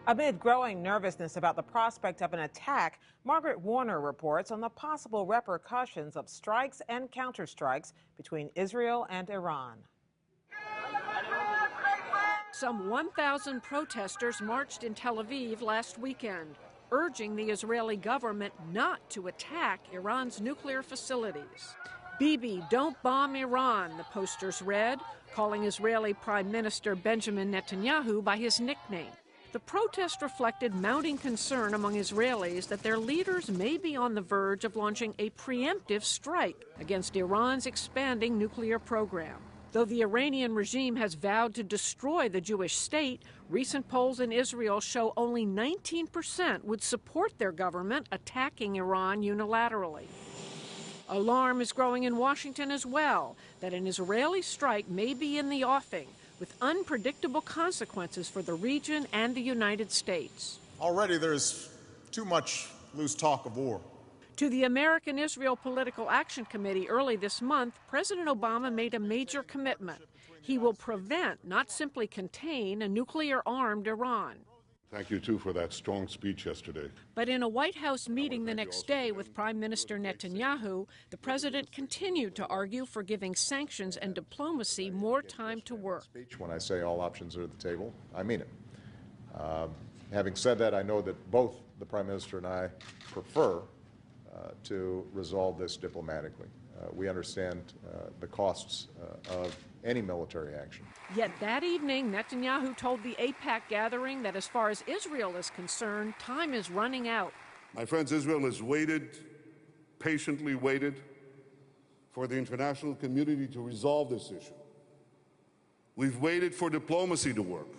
Amid growing nervousness about the prospect of an attack, Margaret Warner reports on the possible repercussions of strikes and counterstrikes between Israel and Iran. Some 1,000 protesters marched in Tel Aviv last weekend, urging the Israeli government not to attack Iran's nuclear facilities. "Bibi, don't bomb Iran," the posters read, calling Israeli Prime Minister Benjamin Netanyahu by his nickname. The protest reflected mounting concern among Israelis that their leaders may be on the verge of launching a preemptive strike against Iran's expanding nuclear program. Though the Iranian regime has vowed to destroy the Jewish state, recent polls in Israel show only 19% would support their government attacking Iran unilaterally. Alarm is growing in Washington as well that an Israeli strike may be in the offing, with unpredictable consequences for the region and the United States. Already there's too much loose talk of war. To the American Israel Political Action Committee early this month, President Obama made a major commitment. He will prevent, not simply contain, a nuclear-armed Iran. Thank you, too, for that strong speech yesterday. But in a White House meeting the next day with Prime Minister Netanyahu, the president continued to argue for giving sanctions and diplomacy more time to work. When I say all options are at the table, I mean it. Having said that, I know that both the Prime Minister and I prefer to resolve this diplomatically. We understand the costs of any military action. Yet that evening, Netanyahu told the AIPAC gathering that as far as Israel is concerned, time is running out. My friends, Israel has waited, patiently waited, for the international community to resolve this issue. We've waited for diplomacy to work.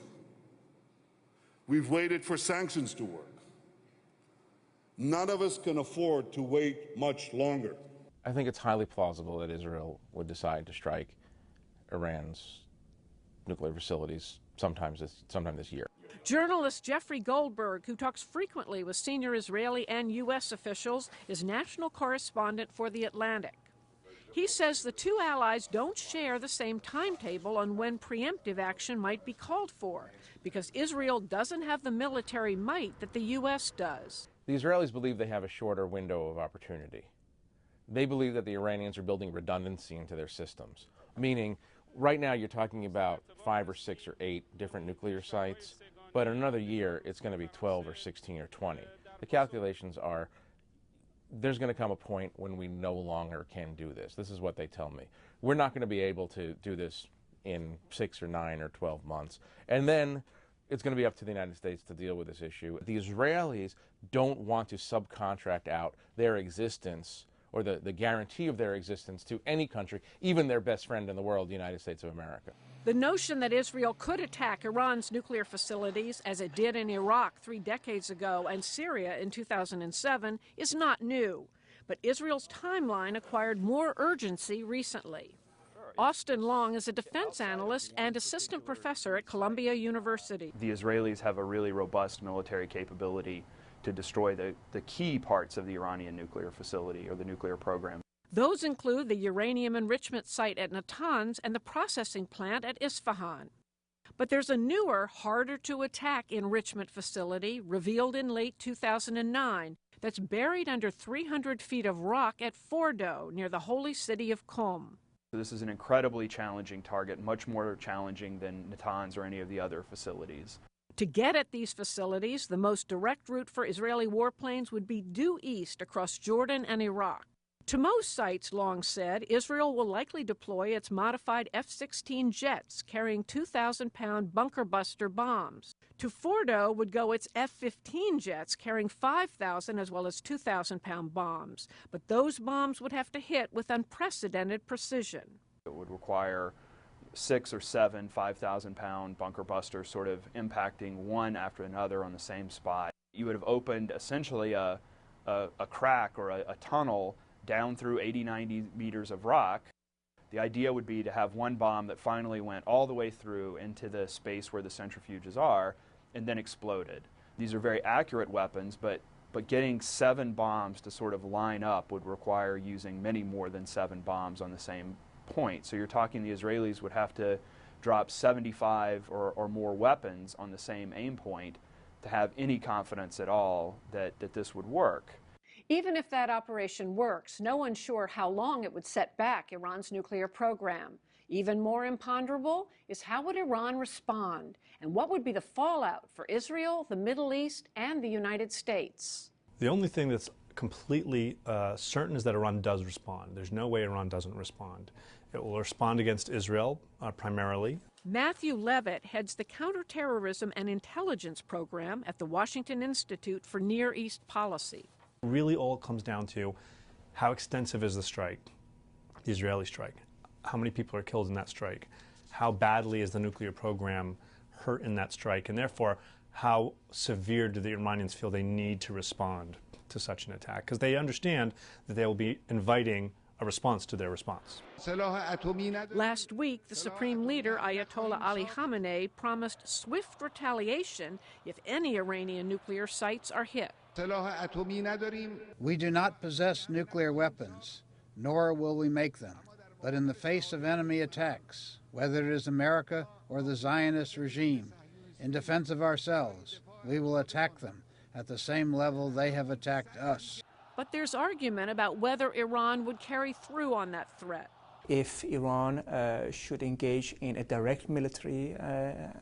We've waited for sanctions to work. None of us can afford to wait much longer. I think it's highly plausible that Israel would decide to strike Iran's nuclear facilities sometime this year. Journalist Jeffrey Goldberg, who talks frequently with senior Israeli and U.S. officials, is national correspondent for The Atlantic. He says the two allies don't share the same timetable on when preemptive action might be called for, because Israel doesn't have the military might that the U.S. does. The Israelis believe they have a shorter window of opportunity. They believe that the Iranians are building redundancy into their systems, meaning right now you're talking about 5 or 6 or 8 different nuclear sites, but in another year it's going to be 12 or 16 or 20. The calculations are there's going to come a point when we no longer can do this. This is what they tell me. We're not going to be able to do this in 6 or 9 or 12 months. And then it's going to be up to the United States to deal with this issue. The Israelis don't want to subcontract out their existence or the guarantee of their existence to any country, even their best friend in the world, the United States of America. The notion that Israel could attack Iran's nuclear facilities, as it did in Iraq 3 decades ago and Syria in 2007, is not new. But Israel's timeline acquired more urgency recently. Austin Long is a defense analyst and assistant professor at Columbia University. The Israelis have a really robust military capability to destroy the key parts of the Iranian nuclear facility or the nuclear program. Those include the uranium enrichment site at Natanz and the processing plant at Isfahan. But there's a newer, harder-to-attack enrichment facility revealed in late 2009 that's buried under 300 feet of rock at Fordo, near the holy city of Qom. This is an incredibly challenging target, much more challenging than Natanz or any of the other facilities. To get at these facilities, the most direct route for Israeli warplanes would be due east across Jordan and Iraq. To most sites, Long said, Israel will likely deploy its modified F-16 jets carrying 2,000-pound bunker buster bombs. To Fordo would go its F-15 jets carrying 5,000 as well as 2,000-pound bombs. But those bombs would have to hit with unprecedented precision. It would require 6 or 7 5,000-pound bunker busters sort of impacting one after another on the same spot. You would have opened essentially a crack or a tunnel down through 80-90 meters of rock. The idea would be to have one bomb that finally went all the way through into the space where the centrifuges are and then exploded. These are very accurate weapons, but getting 7 bombs to sort of line up would require using many more than 7 bombs on the same point. So you're talking the Israelis would have to drop 75 or more weapons on the same aim point to have any confidence at all that this would work. Even if that operation works, no one's sure how long it would set back Iran's nuclear program. Even more imponderable is how would Iran respond, and what would be the fallout for Israel, the Middle East, and the United States. The only thing that's completely certain is that Iran does respond. There's no way Iran doesn't respond. It will respond against Israel primarily. Matthew Levitt heads the Counterterrorism and Intelligence Program at the Washington Institute for Near East Policy. Really all it comes down to how extensive is the strike, the Israeli strike? How many people are killed in that strike? How badly is the nuclear program hurt in that strike? And therefore, how severe do the Iranians feel they need to respond to such an attack? Because they understand that they will be inviting a response to their response. Last week, the Supreme Leader, Ayatollah Ali Khamenei, promised swift retaliation if any Iranian nuclear sites are hit. We do not possess nuclear weapons, nor will we make them. But in the face of enemy attacks, whether it is America or the Zionist regime, in defense of ourselves, we will attack them at the same level they have attacked us. But there's argument about whether Iran would carry through on that threat. If Iran should engage in a direct military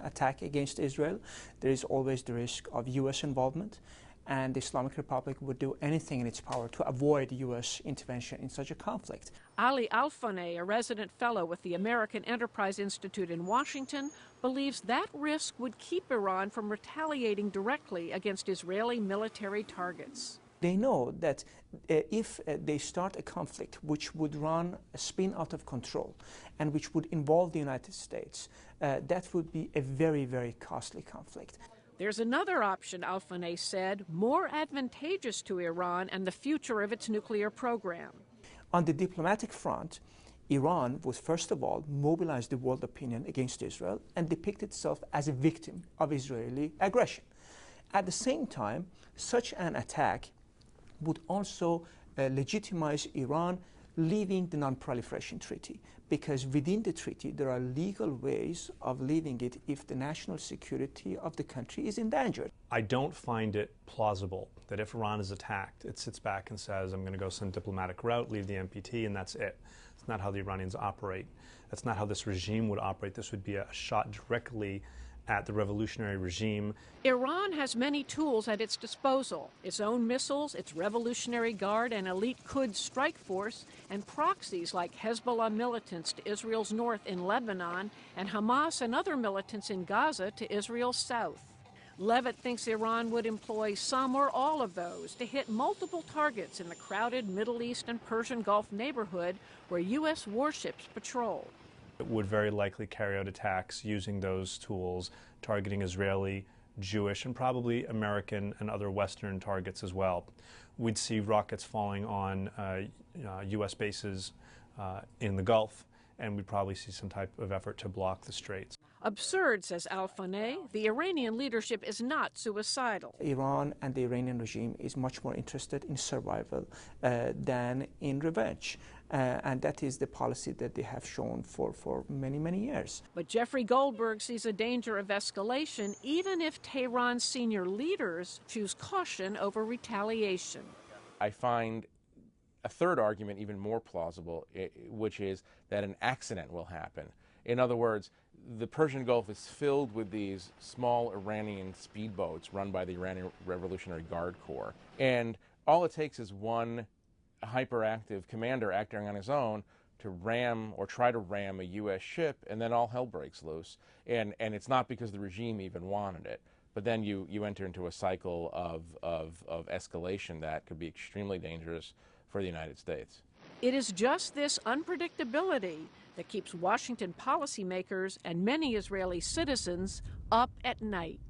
attack against Israel, there is always the risk of U.S. involvement, and the Islamic Republic would do anything in its power to avoid U.S. intervention in such a conflict. Ali Alfaneh, a resident fellow with the American Enterprise Institute in Washington, believes that risk would keep Iran from retaliating directly against Israeli military targets. They know that if they start a conflict which would spin out of control and which would involve the United States, that would be a very, very costly conflict. There's another option, Alfaneh said, more advantageous to Iran and the future of its nuclear program. On the diplomatic front, Iran would first of all mobilize the world opinion against Israel and depict itself as a victim of Israeli aggression. At the same time, such an attack would also legitimize Iran leaving the Non-Proliferation Treaty, because within the treaty there are legal ways of leaving it if the national security of the country is endangered. I don't find it plausible that if Iran is attacked, it sits back and says, I'm going to go some diplomatic route, leave the NPT, and that's it. It's not how the Iranians operate. That's not how this regime would operate. This would be a shot directly at the revolutionary regime. Iran has many tools at its disposal: its own missiles, its Revolutionary Guard and elite Quds strike force, and proxies like Hezbollah militants to Israel's north in Lebanon, and Hamas and other militants in Gaza to Israel's south. Levitt thinks Iran would employ some or all of those to hit multiple targets in the crowded Middle East and Persian Gulf neighborhood where U.S. warships patrol. It would very likely carry out attacks using those tools, targeting Israeli, Jewish, and probably American and other Western targets as well. We'd see rockets falling on U.S. bases in the Gulf, and we'd probably see some type of effort to block the straits. Absurd, says Alfaneh. The Iranian leadership is not suicidal. Iran and the Iranian regime is much more interested in survival than in revenge. And that is the policy that they have shown for many, many years. But Jeffrey Goldberg sees a danger of escalation even if Tehran's senior leaders choose caution over retaliation. I find a third argument even more plausible, which is that an accident will happen. In other words, the Persian Gulf is filled with these small Iranian speedboats run by the Iranian Revolutionary Guard Corps. And all it takes is one hyperactive commander acting on his own to ram or try to ram a U.S. ship, and then all hell breaks loose. And it's not because the regime even wanted it. But then you enter into a cycle of escalation that could be extremely dangerous for the United States. It is just this unpredictability that keeps Washington policymakers and many Israeli citizens up at night.